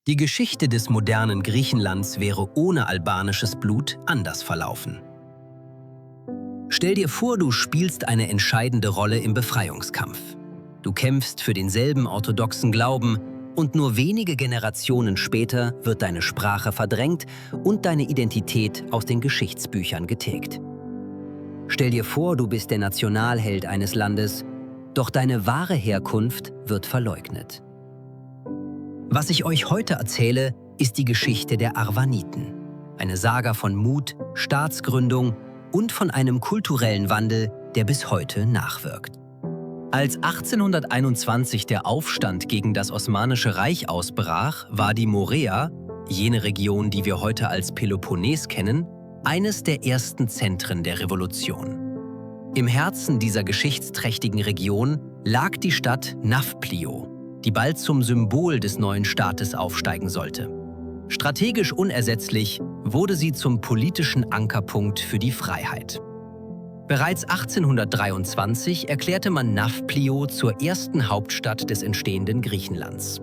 Die Geschichte des modernen Griechenlands wäre ohne albanisches Blut anders verlaufen. Stell dir vor, du spielst eine entscheidende Rolle im Befreiungskampf. Du kämpfst für denselben orthodoxen Glauben und nur wenige Generationen später wird deine Sprache verdrängt und deine Identität aus den Geschichtsbüchern getilgt. Stell dir vor, du bist der Nationalheld eines Landes, doch deine wahre Herkunft wird verleugnet. Was ich euch heute erzähle, ist die Geschichte der Arvaniten. Eine Saga von Mut, Staatsgründung und von einem kulturellen Wandel, der bis heute nachwirkt. Als 1821 der Aufstand gegen das Osmanische Reich ausbrach, war die Morea, jene Region, die wir heute als Peloponnes kennen, eines der ersten Zentren der Revolution. Im Herzen dieser geschichtsträchtigen Region lag die Stadt Nafplio, die bald zum Symbol des neuen Staates aufsteigen sollte. Strategisch unersetzlich wurde sie zum politischen Ankerpunkt für die Freiheit. Bereits 1823 erklärte man Nafplio zur ersten Hauptstadt des entstehenden Griechenlands.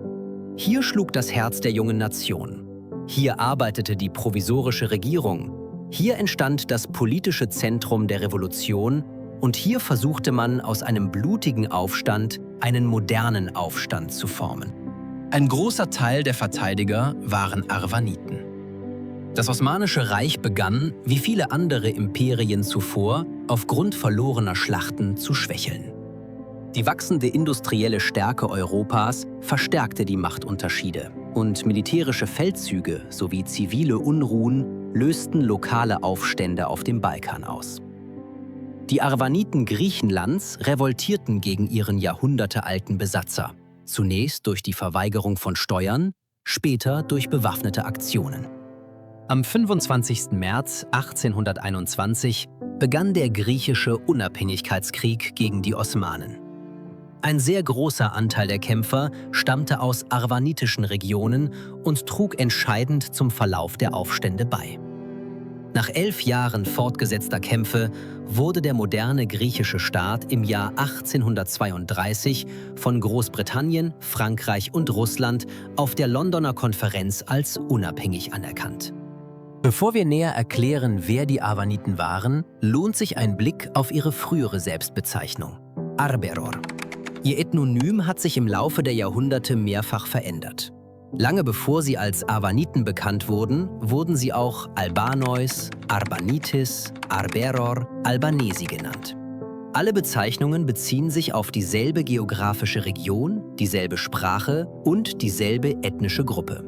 Hier schlug das Herz der jungen Nation. Hier arbeitete die provisorische Regierung. Hier entstand das politische Zentrum der Revolution und hier versuchte man, aus einem blutigen Aufstand einen modernen Aufstand zu formen. Ein großer Teil der Verteidiger waren Arvaniten. Das Osmanische Reich begann, wie viele andere Imperien zuvor, aufgrund verlorener Schlachten zu schwächeln. Die wachsende industrielle Stärke Europas verstärkte die Machtunterschiede und militärische Feldzüge sowie zivile Unruhen lösten lokale Aufstände auf dem Balkan aus. Die Arvaniten Griechenlands revoltierten gegen ihren jahrhundertealten Besatzer, zunächst durch die Verweigerung von Steuern, später durch bewaffnete Aktionen. Am 25. März 1821 begann der griechische Unabhängigkeitskrieg gegen die Osmanen. Ein sehr großer Anteil der Kämpfer stammte aus arvanitischen Regionen und trug entscheidend zum Verlauf der Aufstände bei. Nach 11 Jahren fortgesetzter Kämpfe wurde der moderne griechische Staat im Jahr 1832 von Großbritannien, Frankreich und Russland auf der Londoner Konferenz als unabhängig anerkannt. Bevor wir näher erklären, wer die Arvaniten waren, lohnt sich ein Blick auf ihre frühere Selbstbezeichnung: Arberor. Ihr Ethnonym hat sich im Laufe der Jahrhunderte mehrfach verändert. Lange bevor sie als Arvaniten bekannt wurden, wurden sie auch Albanois, Arbanitis, Arberor, Albanesi genannt. Alle Bezeichnungen beziehen sich auf dieselbe geografische Region, dieselbe Sprache und dieselbe ethnische Gruppe.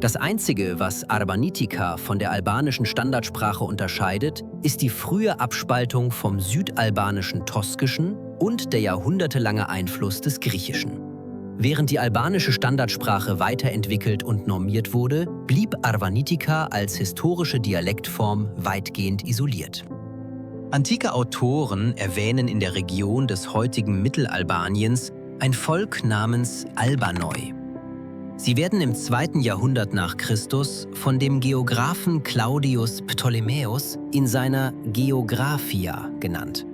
Das Einzige, was Arbanitika von der albanischen Standardsprache unterscheidet, ist die frühe Abspaltung vom südalbanischen Toskischen und der jahrhundertelange Einfluss des Griechischen. Während die albanische Standardsprache weiterentwickelt und normiert wurde, blieb Arvanitika als historische Dialektform weitgehend isoliert. Antike Autoren erwähnen in der Region des heutigen Mittelalbaniens ein Volk namens Albanoi. Sie werden im 2. Jahrhundert nach Christus von dem Geographen Claudius Ptolemäus in seiner Geographia genannt.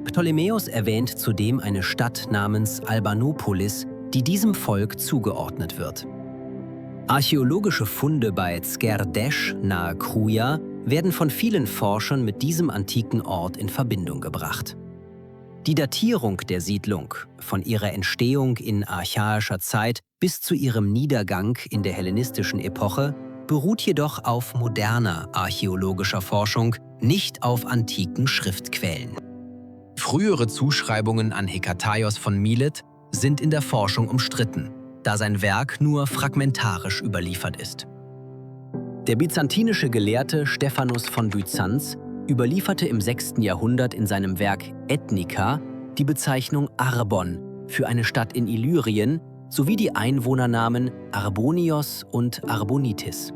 Ptolemäus erwähnt zudem eine Stadt namens Albanopolis, die diesem Volk zugeordnet wird. Archäologische Funde bei Skerdesh nahe Kruja werden von vielen Forschern mit diesem antiken Ort in Verbindung gebracht. Die Datierung der Siedlung, von ihrer Entstehung in archaischer Zeit bis zu ihrem Niedergang in der hellenistischen Epoche, beruht jedoch auf moderner archäologischer Forschung, nicht auf antiken Schriftquellen. Frühere Zuschreibungen an Hekataios von Milet sind in der Forschung umstritten, da sein Werk nur fragmentarisch überliefert ist. Der byzantinische Gelehrte Stephanus von Byzanz überlieferte im 6. Jahrhundert in seinem Werk Ethnica die Bezeichnung Arbon für eine Stadt in Illyrien sowie die Einwohnernamen Arbonios und Arbonitis.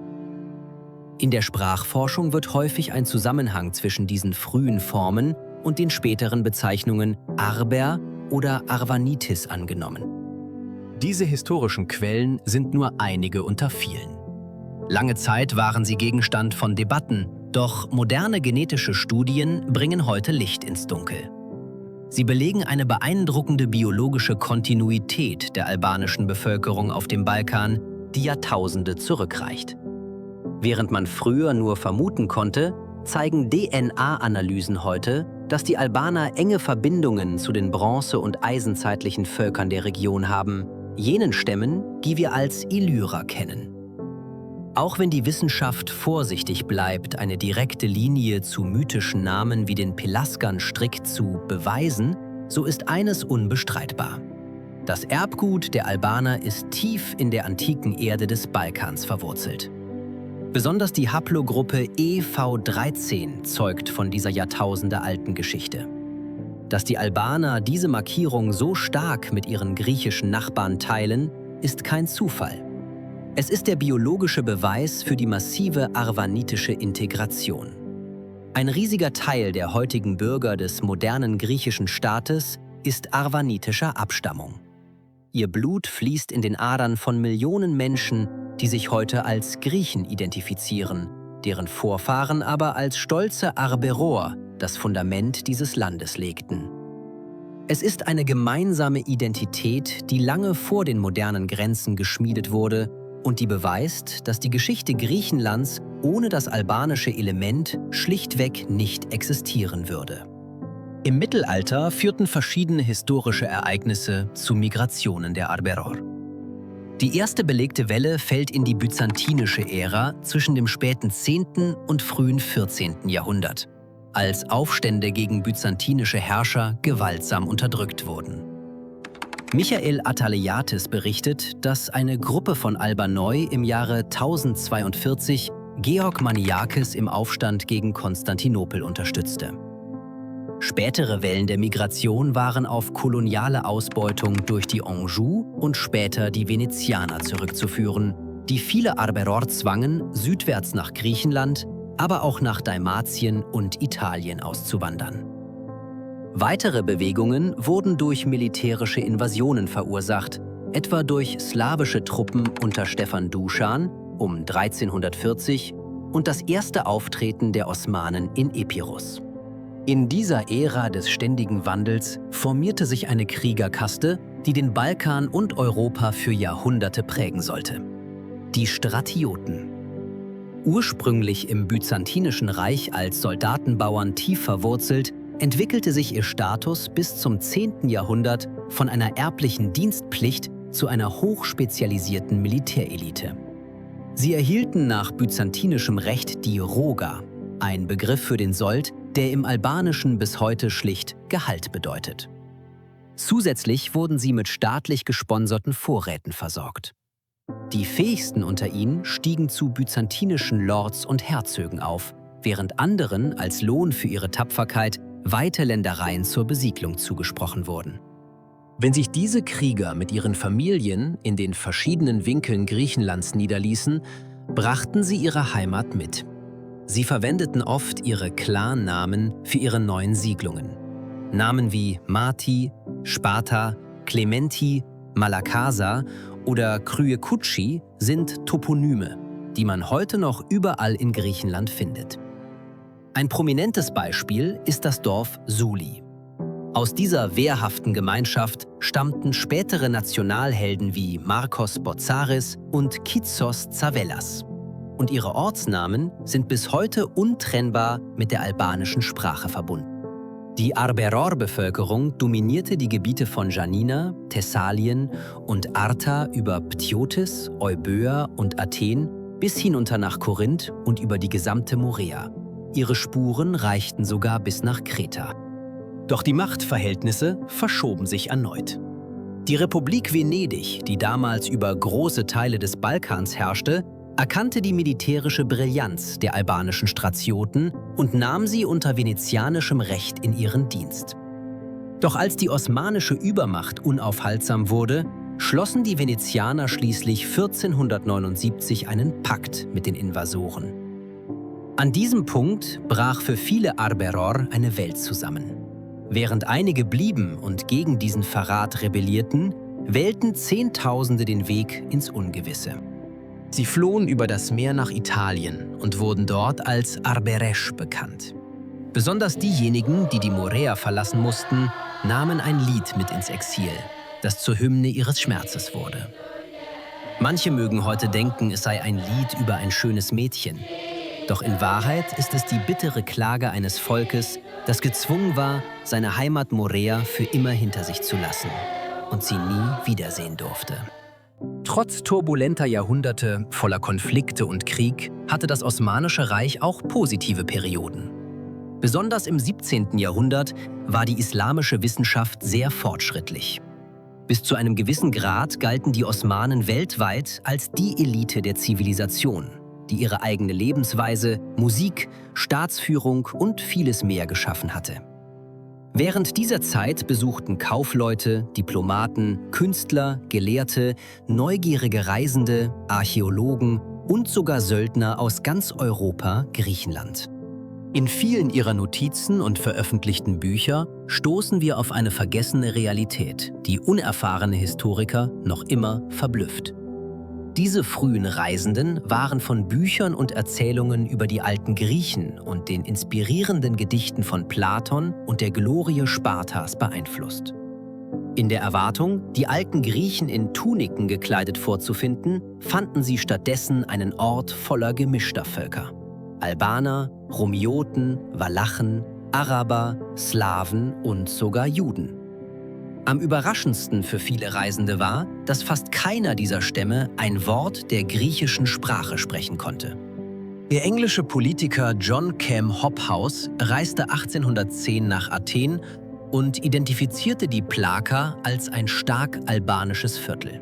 In der Sprachforschung wird häufig ein Zusammenhang zwischen diesen frühen Formen und den späteren Bezeichnungen Arber oder Arvanitis angenommen. Diese historischen Quellen sind nur einige unter vielen. Lange Zeit waren sie Gegenstand von Debatten, doch moderne genetische Studien bringen heute Licht ins Dunkel. Sie belegen eine beeindruckende biologische Kontinuität der albanischen Bevölkerung auf dem Balkan, die Jahrtausende zurückreicht. Während man früher nur vermuten konnte, zeigen DNA-Analysen heute, dass die Albaner enge Verbindungen zu den bronze- und eisenzeitlichen Völkern der Region haben, jenen Stämmen, die wir als Illyrer kennen. Auch wenn die Wissenschaft vorsichtig bleibt, eine direkte Linie zu mythischen Namen wie den Pelasgern strikt zu beweisen, so ist eines unbestreitbar: Das Erbgut der Albaner ist tief in der antiken Erde des Balkans verwurzelt. Besonders die Haplogruppe EV13 zeugt von dieser jahrtausendealten Geschichte. Dass die Albaner diese Markierung so stark mit ihren griechischen Nachbarn teilen, ist kein Zufall. Es ist der biologische Beweis für die massive arvanitische Integration. Ein riesiger Teil der heutigen Bürger des modernen griechischen Staates ist arvanitischer Abstammung. Ihr Blut fließt in den Adern von Millionen Menschen, die sich heute als Griechen identifizieren, deren Vorfahren aber als stolze Arberoer das Fundament dieses Landes legten. Es ist eine gemeinsame Identität, die lange vor den modernen Grenzen geschmiedet wurde und die beweist, dass die Geschichte Griechenlands ohne das albanische Element schlichtweg nicht existieren würde. Im Mittelalter führten verschiedene historische Ereignisse zu Migrationen der Arberoer. Die erste belegte Welle fällt in die byzantinische Ära zwischen dem späten 10. und frühen 14. Jahrhundert, als Aufstände gegen byzantinische Herrscher gewaltsam unterdrückt wurden. Michael Attaleiatis berichtet, dass eine Gruppe von Albanoi im Jahre 1042 Georg Maniakes im Aufstand gegen Konstantinopel unterstützte. Spätere Wellen der Migration waren auf koloniale Ausbeutung durch die Anjou und später die Venezianer zurückzuführen, die viele Arberoer zwangen, südwärts nach Griechenland, aber auch nach Dalmatien und Italien auszuwandern. Weitere Bewegungen wurden durch militärische Invasionen verursacht, etwa durch slawische Truppen unter Stefan Duschan um 1340 und das erste Auftreten der Osmanen in Epirus. In dieser Ära des ständigen Wandels formierte sich eine Kriegerkaste, die den Balkan und Europa für Jahrhunderte prägen sollte: die Stratioten. Ursprünglich im Byzantinischen Reich als Soldatenbauern tief verwurzelt, entwickelte sich ihr Status bis zum 10. Jahrhundert von einer erblichen Dienstpflicht zu einer hochspezialisierten Militärelite. Sie erhielten nach byzantinischem Recht die Roga, ein Begriff für den Sold, der im Albanischen bis heute schlicht Gehalt bedeutet. Zusätzlich wurden sie mit staatlich gesponserten Vorräten versorgt. Die fähigsten unter ihnen stiegen zu byzantinischen Lords und Herzögen auf, während anderen als Lohn für ihre Tapferkeit weite Ländereien zur Besiedlung zugesprochen wurden. Wenn sich diese Krieger mit ihren Familien in den verschiedenen Winkeln Griechenlands niederließen, brachten sie ihre Heimat mit. Sie verwendeten oft ihre Clannamen für ihre neuen Siedlungen. Namen wie Marti, Sparta, Clementi, Malakasa oder Kryekutschi sind Toponyme, die man heute noch überall in Griechenland findet. Ein prominentes Beispiel ist das Dorf Suli. Aus dieser wehrhaften Gemeinschaft stammten spätere Nationalhelden wie Markos Botzaris und Kitsos Tsavellas. Und ihre Ortsnamen sind bis heute untrennbar mit der albanischen Sprache verbunden. Die Arberoer-Bevölkerung dominierte die Gebiete von Janina, Thessalien und Arta über Ptiotis, Euböa und Athen bis hinunter nach Korinth und über die gesamte Morea. Ihre Spuren reichten sogar bis nach Kreta. Doch die Machtverhältnisse verschoben sich erneut. Die Republik Venedig, die damals über große Teile des Balkans herrschte, erkannte die militärische Brillanz der albanischen Stratioten und nahm sie unter venezianischem Recht in ihren Dienst. Doch als die osmanische Übermacht unaufhaltsam wurde, schlossen die Venezianer schließlich 1479 einen Pakt mit den Invasoren. An diesem Punkt brach für viele Arberoer eine Welt zusammen. Während einige blieben und gegen diesen Verrat rebellierten, wählten Zehntausende den Weg ins Ungewisse. Sie flohen über das Meer nach Italien und wurden dort als Arberesch bekannt. Besonders diejenigen, die die Morea verlassen mussten, nahmen ein Lied mit ins Exil, das zur Hymne ihres Schmerzes wurde. Manche mögen heute denken, es sei ein Lied über ein schönes Mädchen. Doch in Wahrheit ist es die bittere Klage eines Volkes, das gezwungen war, seine Heimat Morea für immer hinter sich zu lassen und sie nie wiedersehen durfte. Trotz turbulenter Jahrhunderte voller Konflikte und Krieg hatte das Osmanische Reich auch positive Perioden. Besonders im 17. Jahrhundert war die islamische Wissenschaft sehr fortschrittlich. Bis zu einem gewissen Grad galten die Osmanen weltweit als die Elite der Zivilisation, die ihre eigene Lebensweise, Musik, Staatsführung und vieles mehr geschaffen hatte. Während dieser Zeit besuchten Kaufleute, Diplomaten, Künstler, Gelehrte, neugierige Reisende, Archäologen und sogar Söldner aus ganz Europa Griechenland. In vielen ihrer Notizen und veröffentlichten Bücher stoßen wir auf eine vergessene Realität, die unerfahrene Historiker noch immer verblüfft. Diese frühen Reisenden waren von Büchern und Erzählungen über die alten Griechen und den inspirierenden Gedichten von Platon und der Glorie Spartas beeinflusst. In der Erwartung, die alten Griechen in Tuniken gekleidet vorzufinden, fanden sie stattdessen einen Ort voller gemischter Völker. Albaner, Rumioten, Walachen, Araber, Slawen und sogar Juden. Am überraschendsten für viele Reisende war, dass fast keiner dieser Stämme ein Wort der griechischen Sprache sprechen konnte. Der englische Politiker John Cam Hobhouse reiste 1810 nach Athen und identifizierte die Plaka als ein stark albanisches Viertel.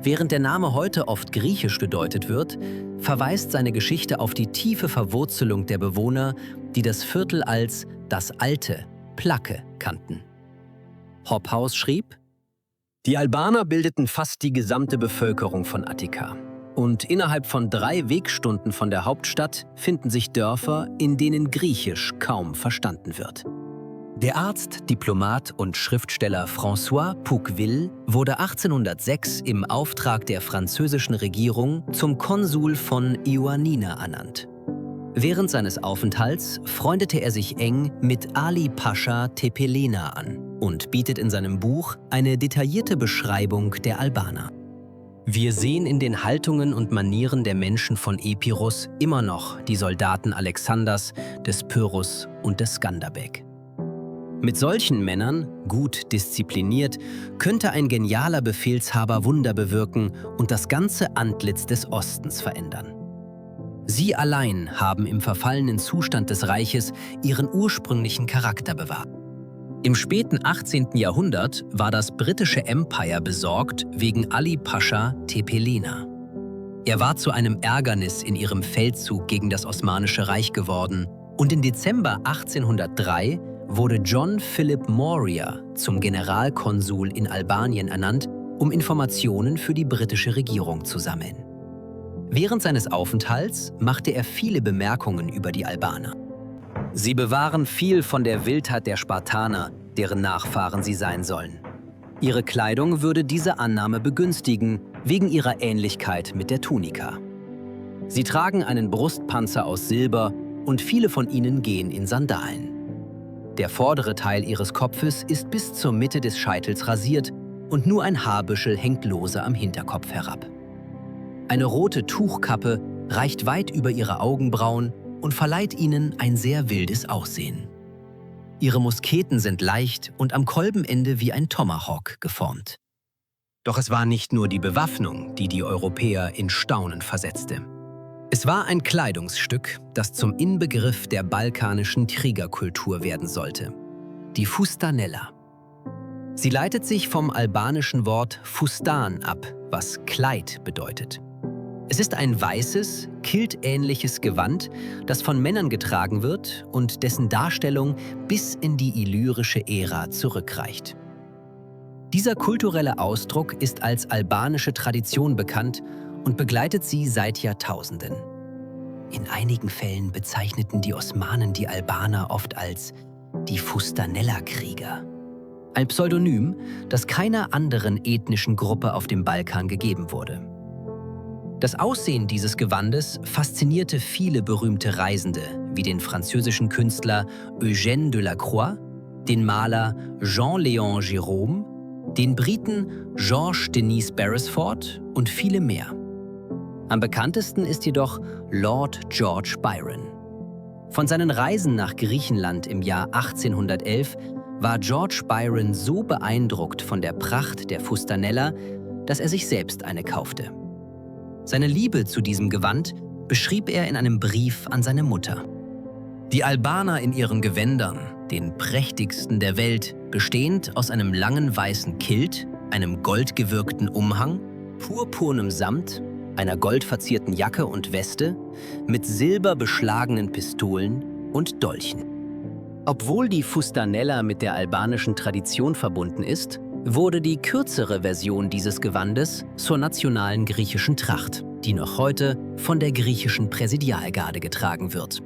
Während der Name heute oft griechisch gedeutet wird, verweist seine Geschichte auf die tiefe Verwurzelung der Bewohner, die das Viertel als das alte Plake kannten. Hobhouse schrieb: Die Albaner bildeten fast die gesamte Bevölkerung von Attika. Und innerhalb von 3 Wegstunden von der Hauptstadt finden sich Dörfer, in denen Griechisch kaum verstanden wird. Der Arzt, Diplomat und Schriftsteller François Pouqueville wurde 1806 im Auftrag der französischen Regierung zum Konsul von Ioannina ernannt. Während seines Aufenthalts freundete er sich eng mit Ali Pascha Tepelena an und bietet in seinem Buch eine detaillierte Beschreibung der Albaner. Wir sehen in den Haltungen und Manieren der Menschen von Epirus immer noch die Soldaten Alexanders, des Pyrrhus und des Skanderbeg. Mit solchen Männern, gut diszipliniert, könnte ein genialer Befehlshaber Wunder bewirken und das ganze Antlitz des Ostens verändern. Sie allein haben im verfallenen Zustand des Reiches ihren ursprünglichen Charakter bewahrt. Im späten 18. Jahrhundert war das britische Empire besorgt wegen Ali Pascha Tepelena. Er war zu einem Ärgernis in ihrem Feldzug gegen das Osmanische Reich geworden und im Dezember 1803 wurde John Philip Moria zum Generalkonsul in Albanien ernannt, um Informationen für die britische Regierung zu sammeln. Während seines Aufenthalts machte er viele Bemerkungen über die Albaner. Sie bewahren viel von der Wildheit der Spartaner, deren Nachfahren sie sein sollen. Ihre Kleidung würde diese Annahme begünstigen, wegen ihrer Ähnlichkeit mit der Tunika. Sie tragen einen Brustpanzer aus Silber und viele von ihnen gehen in Sandalen. Der vordere Teil ihres Kopfes ist bis zur Mitte des Scheitels rasiert und nur ein Haarbüschel hängt lose am Hinterkopf herab. Eine rote Tuchkappe reicht weit über ihre Augenbrauen und verleiht ihnen ein sehr wildes Aussehen. Ihre Musketen sind leicht und am Kolbenende wie ein Tomahawk geformt. Doch es war nicht nur die Bewaffnung, die die Europäer in Staunen versetzte. Es war ein Kleidungsstück, das zum Inbegriff der balkanischen Kriegerkultur werden sollte: die Fustanella. Sie leitet sich vom albanischen Wort Fustan ab, was Kleid bedeutet. Es ist ein weißes, kiltähnliches Gewand, das von Männern getragen wird und dessen Darstellung bis in die illyrische Ära zurückreicht. Dieser kulturelle Ausdruck ist als albanische Tradition bekannt und begleitet sie seit Jahrtausenden. In einigen Fällen bezeichneten die Osmanen die Albaner oft als die Fustanella-Krieger. Ein Pseudonym, das keiner anderen ethnischen Gruppe auf dem Balkan gegeben wurde. Das Aussehen dieses Gewandes faszinierte viele berühmte Reisende, wie den französischen Künstler Eugène Delacroix, den Maler Jean-Léon Gérôme den Briten George Denis Beresford und viele mehr. Am bekanntesten ist jedoch Lord George Byron. Von seinen Reisen nach Griechenland im Jahr 1811 war George Byron so beeindruckt von der Pracht der Fustanella, dass er sich selbst eine kaufte. Seine Liebe zu diesem Gewand beschrieb er in einem Brief an seine Mutter. Die Albaner in ihren Gewändern, den prächtigsten der Welt, bestehend aus einem langen weißen Kilt, einem goldgewirkten Umhang, purpurnem Samt, einer goldverzierten Jacke und Weste, mit silberbeschlagenen Pistolen und Dolchen. Obwohl die Fustanella mit der albanischen Tradition verbunden ist, wurde die kürzere Version dieses Gewandes zur nationalen griechischen Tracht, die noch heute von der griechischen Präsidialgarde getragen wird.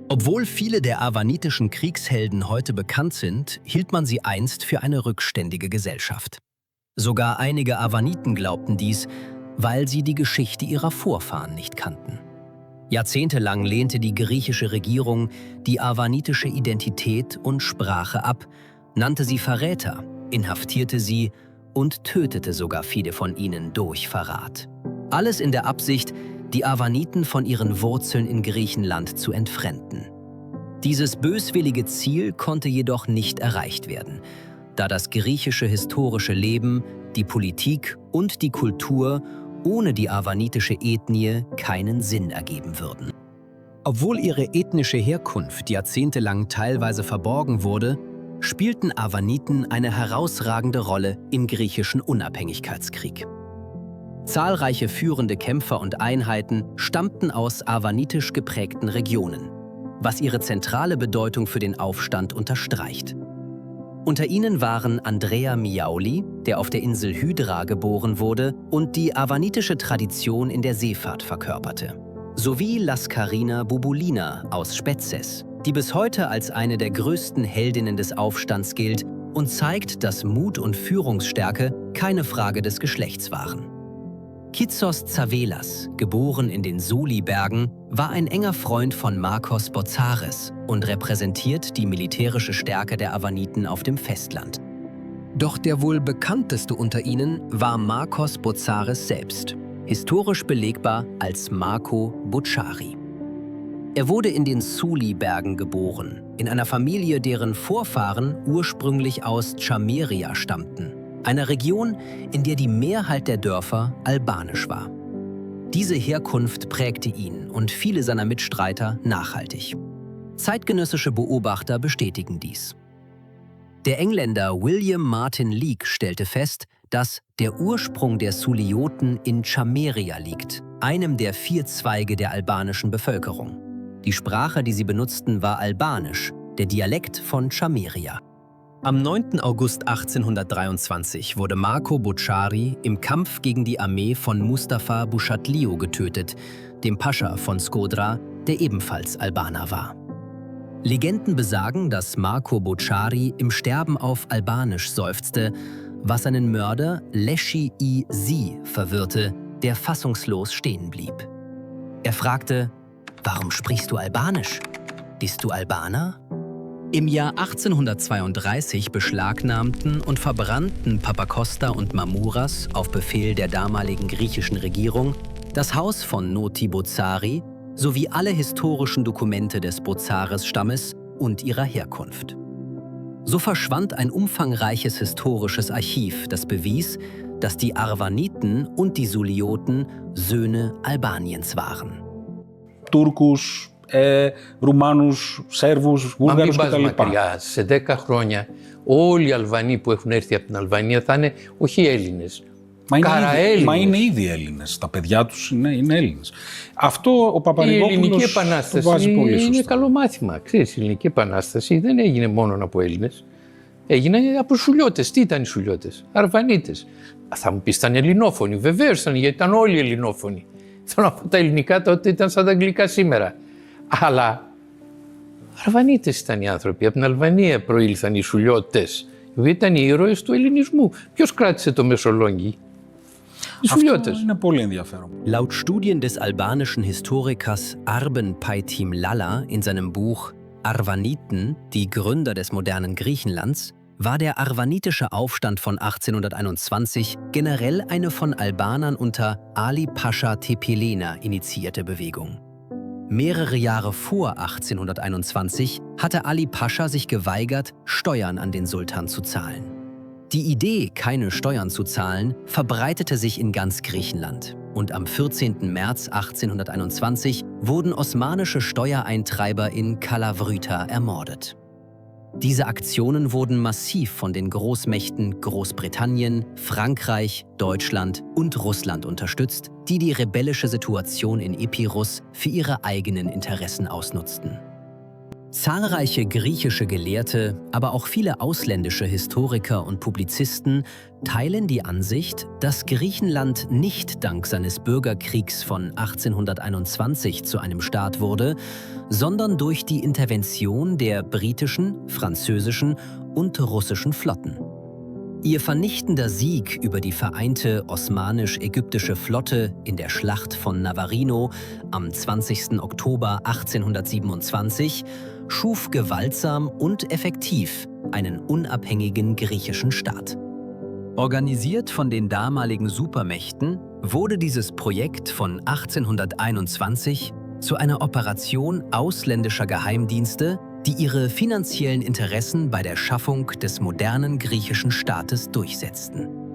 Obwohl viele der avanitischen Kriegshelden heute bekannt sind, hielt man sie einst für eine rückständige Gesellschaft. Sogar einige Avaniten glaubten dies, weil sie die Geschichte ihrer Vorfahren nicht kannten. Jahrzehntelang lehnte die griechische Regierung die avanitische Identität und Sprache ab, nannte sie Verräter, inhaftierte sie und tötete sogar viele von ihnen durch Verrat. Alles in der Absicht, die Avaniten von ihren Wurzeln in Griechenland zu entfremden. Dieses böswillige Ziel konnte jedoch nicht erreicht werden, da das griechische historische Leben, die Politik und die Kultur ohne die avanitische Ethnie keinen Sinn ergeben würden. Obwohl ihre ethnische Herkunft jahrzehntelang teilweise verborgen wurde, spielten Avaniten eine herausragende Rolle im griechischen Unabhängigkeitskrieg. Zahlreiche führende Kämpfer und Einheiten stammten aus avanitisch geprägten Regionen, was ihre zentrale Bedeutung für den Aufstand unterstreicht. Unter ihnen waren Andrea Miauli, der auf der Insel Hydra geboren wurde und die avanitische Tradition in der Seefahrt verkörperte, sowie Laskarina Bubulina aus Spetses, die bis heute als eine der größten Heldinnen des Aufstands gilt und zeigt, dass Mut und Führungsstärke keine Frage des Geschlechts waren. Kitsos Tsavelas, geboren in den Suli-Bergen, war ein enger Freund von Markos Botzaris und repräsentiert die militärische Stärke der Avaniten auf dem Festland. Doch der wohl bekannteste unter ihnen war Markos Botzaris selbst, historisch belegbar als Marko Botschari. Er wurde in den Suli-Bergen geboren, in einer Familie, deren Vorfahren ursprünglich aus Chameria stammten, einer Region, in der die Mehrheit der Dörfer albanisch war. Diese Herkunft prägte ihn und viele seiner Mitstreiter nachhaltig. Zeitgenössische Beobachter bestätigen dies. Der Engländer William Martin Leake stellte fest, dass der Ursprung der Sulioten in Chameria liegt, einem der 4 Zweige der albanischen Bevölkerung. Die Sprache, die sie benutzten, war Albanisch, der Dialekt von Chameria. Am 9. August 1823 wurde Marko Botschari im Kampf gegen die Armee von Mustafa Bushatliu getötet, dem Pascha von Skodra, der ebenfalls Albaner war. Legenden besagen, dass Marko Botschari im Sterben auf Albanisch seufzte, was seinen Mörder Leshi I Si verwirrte, der fassungslos stehen blieb. Er fragte: „Warum sprichst du Albanisch? Bist du Albaner?“ Im Jahr 1832 beschlagnahmten und verbrannten Papakosta und Mamouras auf Befehl der damaligen griechischen Regierung das Haus von Noti Bozari sowie alle historischen Dokumente des Botzaris-Stammes und ihrer Herkunft. So verschwand ein umfangreiches historisches Archiv, das bewies, dass die Arvaniten und die Sulioten Söhne Albaniens waren. Τούρκους, Ρουμάνους, Σέρβους, Βούλγαρους κτλ. Μακριά. Σε 10 χρόνια όλοι οι Αλβανοί που έχουν έρθει από την Αλβανία θα είναι όχι Έλληνες. Μα είναι ήδη Έλληνες. Τα παιδιά τους είναι Έλληνες. Αυτό ο Παπαρηγόπουλος το βάζει πολύ σωστά. Είναι καλό μάθημα. Ξέρεις, η Ελληνική Επανάσταση δεν έγινε μόνο από Έλληνες. Έγινε από Σουλιώτες. Τι ήταν οι Σουλιώτες? Αρβανίτες. Θα μου πεις, ήταν ελληνόφωνοι. Βεβαίως ήταν, γιατί ήταν όλοι ελληνόφωνοι. Θέλω να πω, τα ελληνικά τότε ήταν σαν τα αγγλικά σήμερα. Αλλά Αρβανίτες ήταν οι άνθρωποι. Από την Αλβανία προήλθαν οι Σουλιώτες. Ήταν οι ήρωες του ελληνισμού. Ποιος κράτησε το Μεσολόγγι? Οι Σουλιώτες. Είναι πολύ ενδιαφέρον. Laut Studien des albanischen Historikers Arben Paytim Lalla in seinem Buch Arvaniten, die Gründer des modernen Griechenlands, war der arvanitische Aufstand von 1821 generell eine von Albanern unter Ali Pascha Tepelena initiierte Bewegung. Mehrere Jahre vor 1821 hatte Ali Pascha sich geweigert, Steuern an den Sultan zu zahlen. Die Idee, keine Steuern zu zahlen, verbreitete sich in ganz Griechenland. Und am 14. März 1821 wurden osmanische Steuereintreiber in Kalavryta ermordet. Diese Aktionen wurden massiv von den Großmächten Großbritannien, Frankreich, Deutschland und Russland unterstützt, die die rebellische Situation in Epirus für ihre eigenen Interessen ausnutzten. Zahlreiche griechische Gelehrte, aber auch viele ausländische Historiker und Publizisten teilen die Ansicht, dass Griechenland nicht dank seines Bürgerkriegs von 1821 zu einem Staat wurde, sondern durch die Intervention der britischen, französischen und russischen Flotten. Ihr vernichtender Sieg über die vereinte osmanisch-ägyptische Flotte in der Schlacht von Navarino am 20. Oktober 1827 schuf gewaltsam und effektiv einen unabhängigen griechischen Staat. Organisiert von den damaligen Supermächten wurde dieses Projekt von 1821 zu einer Operation ausländischer Geheimdienste, die ihre finanziellen Interessen bei der Schaffung des modernen griechischen Staates durchsetzten.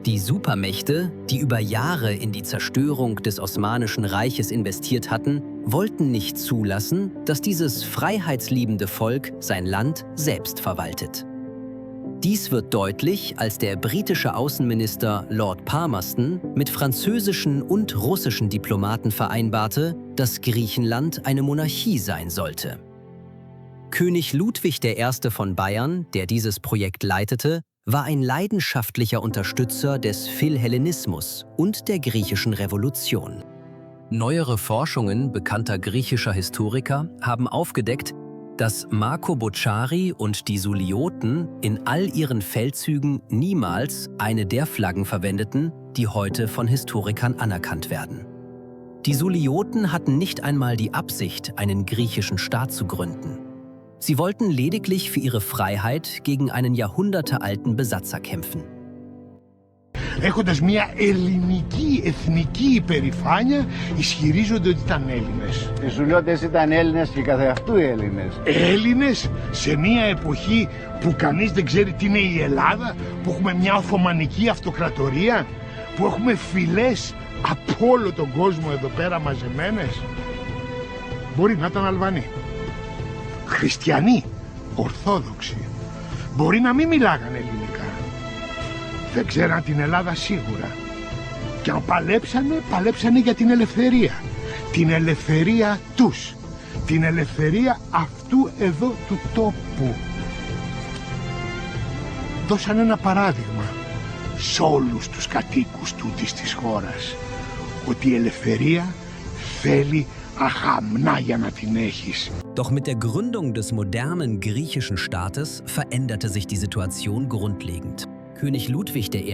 Die Supermächte, die über Jahre in die Zerstörung des Osmanischen Reiches investiert hatten, wollten nicht zulassen, dass dieses freiheitsliebende Volk sein Land selbst verwaltet. Dies wird deutlich, als der britische Außenminister Lord Palmerston mit französischen und russischen Diplomaten vereinbarte, dass Griechenland eine Monarchie sein sollte. König Ludwig I. von Bayern, der dieses Projekt leitete, war ein leidenschaftlicher Unterstützer des Philhellenismus und der griechischen Revolution. Neuere Forschungen bekannter griechischer Historiker haben aufgedeckt, dass Marco Bocciari und die Sulioten in all ihren Feldzügen niemals eine der Flaggen verwendeten, die heute von Historikern anerkannt werden. Die Sulioten hatten nicht einmal die Absicht, einen griechischen Staat zu gründen. Sie wollten lediglich für ihre Freiheit gegen einen jahrhundertealten Besatzer kämpfen. Έχοντας μια ελληνική εθνική υπερηφάνεια, ισχυρίζονται ότι ήταν Έλληνες. Οι Ζουλιώτες ήταν Έλληνες και καθεαυτού Έλληνες. Έλληνες σε μια εποχή που κανείς δεν ξέρει τι είναι η Ελλάδα, που έχουμε μια Οθωμανική αυτοκρατορία, που έχουμε φυλές από όλο τον κόσμο εδώ πέρα μαζεμένες. Μπορεί να ήταν Αλβανοί. Χριστιανοί, Ορθόδοξοι. Μπορεί να μην μιλάγανε ελληνικά. Δεν ξέραν την Ελλάδα σίγουρα. Και αν παλέψανε για την ελευθερία. Την ελευθερία τους. Την ελευθερία αυτού εδώ του τόπου. Δώσαν ένα παράδειγμα σε όλους τους κατοίκους τούτης της χώρας. Ότι η ελευθερία θέλει αχαμνά για να την έχεις. Doch mit der Gründung des modernen griechischen Staates veränderte sich die Situation grundlegend. König Ludwig I.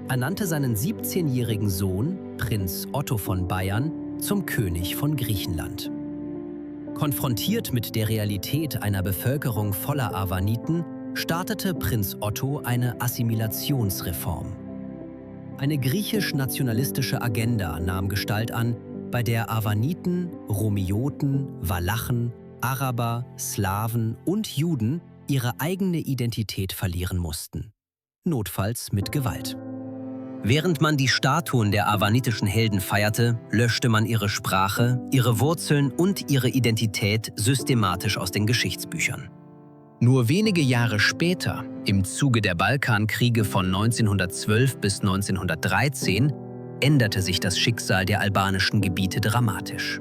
ernannte seinen 17-jährigen Sohn, Prinz Otto von Bayern, zum König von Griechenland. Konfrontiert mit der Realität einer Bevölkerung voller Arvaniten, startete Prinz Otto eine Assimilationsreform. Eine griechisch-nationalistische Agenda nahm Gestalt an, bei der Arvaniten, Romioten, Walachen, Araber, Slawen und Juden ihre eigene Identität verlieren mussten. Notfalls mit Gewalt. Während man die Statuen der arvanitischen Helden feierte, löschte man ihre Sprache, ihre Wurzeln und ihre Identität systematisch aus den Geschichtsbüchern. Nur wenige Jahre später, im Zuge der Balkankriege von 1912 bis 1913, änderte sich das Schicksal der albanischen Gebiete dramatisch.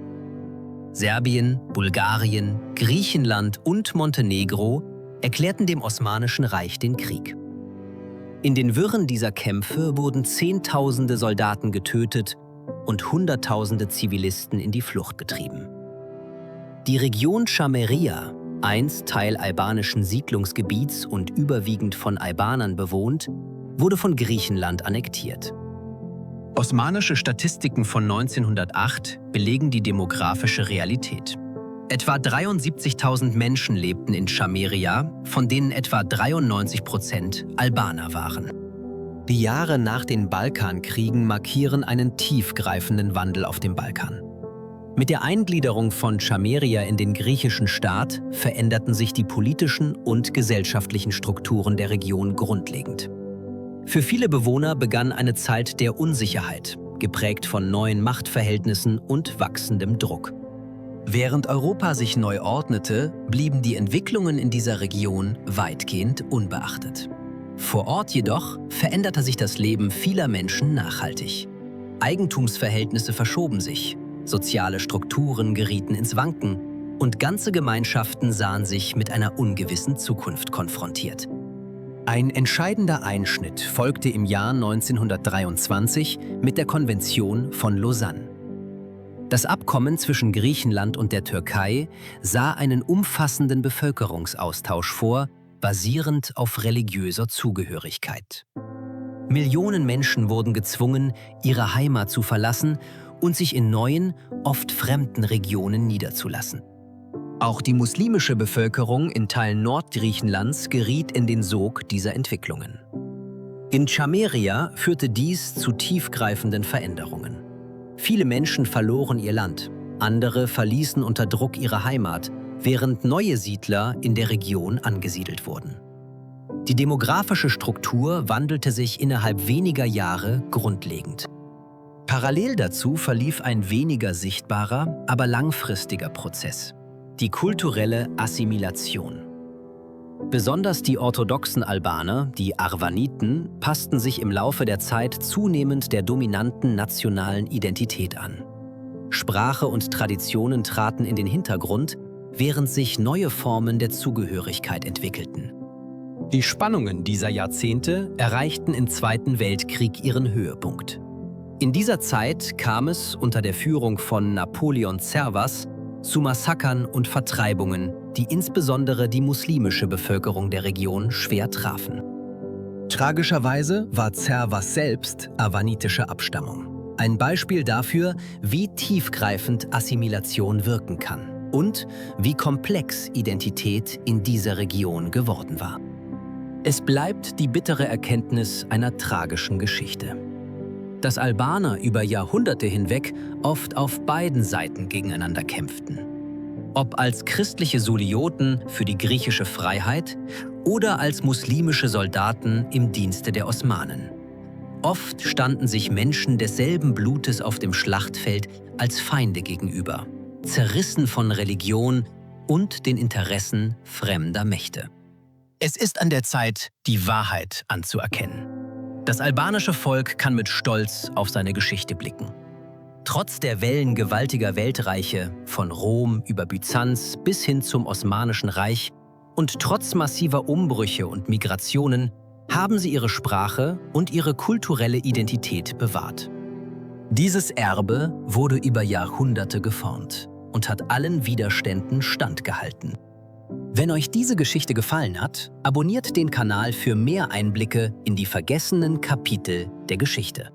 Serbien, Bulgarien, Griechenland und Montenegro erklärten dem Osmanischen Reich den Krieg. In den Wirren dieser Kämpfe wurden Zehntausende Soldaten getötet und Hunderttausende Zivilisten in die Flucht getrieben. Die Region Chameria, einst Teil albanischen Siedlungsgebiets und überwiegend von Albanern bewohnt, wurde von Griechenland annektiert. Osmanische Statistiken von 1908 belegen die demografische Realität. Etwa 73.000 Menschen lebten in Chameria, von denen etwa 93% Albaner waren. Die Jahre nach den Balkankriegen markieren einen tiefgreifenden Wandel auf dem Balkan. Mit der Eingliederung von Chameria in den griechischen Staat veränderten sich die politischen und gesellschaftlichen Strukturen der Region grundlegend. Für viele Bewohner begann eine Zeit der Unsicherheit, geprägt von neuen Machtverhältnissen und wachsendem Druck. Während Europa sich neu ordnete, blieben die Entwicklungen in dieser Region weitgehend unbeachtet. Vor Ort jedoch veränderte sich das Leben vieler Menschen nachhaltig. Eigentumsverhältnisse verschoben sich, soziale Strukturen gerieten ins Wanken und ganze Gemeinschaften sahen sich mit einer ungewissen Zukunft konfrontiert. Ein entscheidender Einschnitt folgte im Jahr 1923 mit der Konvention von Lausanne. Das Abkommen zwischen Griechenland und der Türkei sah einen umfassenden Bevölkerungsaustausch vor, basierend auf religiöser Zugehörigkeit. Millionen Menschen wurden gezwungen, ihre Heimat zu verlassen und sich in neuen, oft fremden Regionen niederzulassen. Auch die muslimische Bevölkerung in Teilen Nordgriechenlands geriet in den Sog dieser Entwicklungen. In Chameria führte dies zu tiefgreifenden Veränderungen. Viele Menschen verloren ihr Land, andere verließen unter Druck ihre Heimat, während neue Siedler in der Region angesiedelt wurden. Die demografische Struktur wandelte sich innerhalb weniger Jahre grundlegend. Parallel dazu verlief ein weniger sichtbarer, aber langfristiger Prozess: die kulturelle Assimilation. Besonders die orthodoxen Albaner, die Arvaniten, passten sich im Laufe der Zeit zunehmend der dominanten nationalen Identität an. Sprache und Traditionen traten in den Hintergrund, während sich neue Formen der Zugehörigkeit entwickelten. Die Spannungen dieser Jahrzehnte erreichten im Zweiten Weltkrieg ihren Höhepunkt. In dieser Zeit kam es unter der Führung von Napoleon Zervas zu Massakern und Vertreibungen, die insbesondere die muslimische Bevölkerung der Region schwer trafen. Tragischerweise war Zervas selbst arvanitischer Abstammung. Ein Beispiel dafür, wie tiefgreifend Assimilation wirken kann und wie komplex Identität in dieser Region geworden war. Es bleibt die bittere Erkenntnis einer tragischen Geschichte: dass Albaner über Jahrhunderte hinweg oft auf beiden Seiten gegeneinander kämpften. Ob als christliche Sulioten für die griechische Freiheit oder als muslimische Soldaten im Dienste der Osmanen. Oft standen sich Menschen desselben Blutes auf dem Schlachtfeld als Feinde gegenüber, zerrissen von Religion und den Interessen fremder Mächte. Es ist an der Zeit, die Wahrheit anzuerkennen. Das albanische Volk kann mit Stolz auf seine Geschichte blicken. Trotz der Wellen gewaltiger Weltreiche, von Rom über Byzanz bis hin zum Osmanischen Reich, und trotz massiver Umbrüche und Migrationen, haben sie ihre Sprache und ihre kulturelle Identität bewahrt. Dieses Erbe wurde über Jahrhunderte geformt und hat allen Widerständen standgehalten. Wenn euch diese Geschichte gefallen hat, abonniert den Kanal für mehr Einblicke in die vergessenen Kapitel der Geschichte.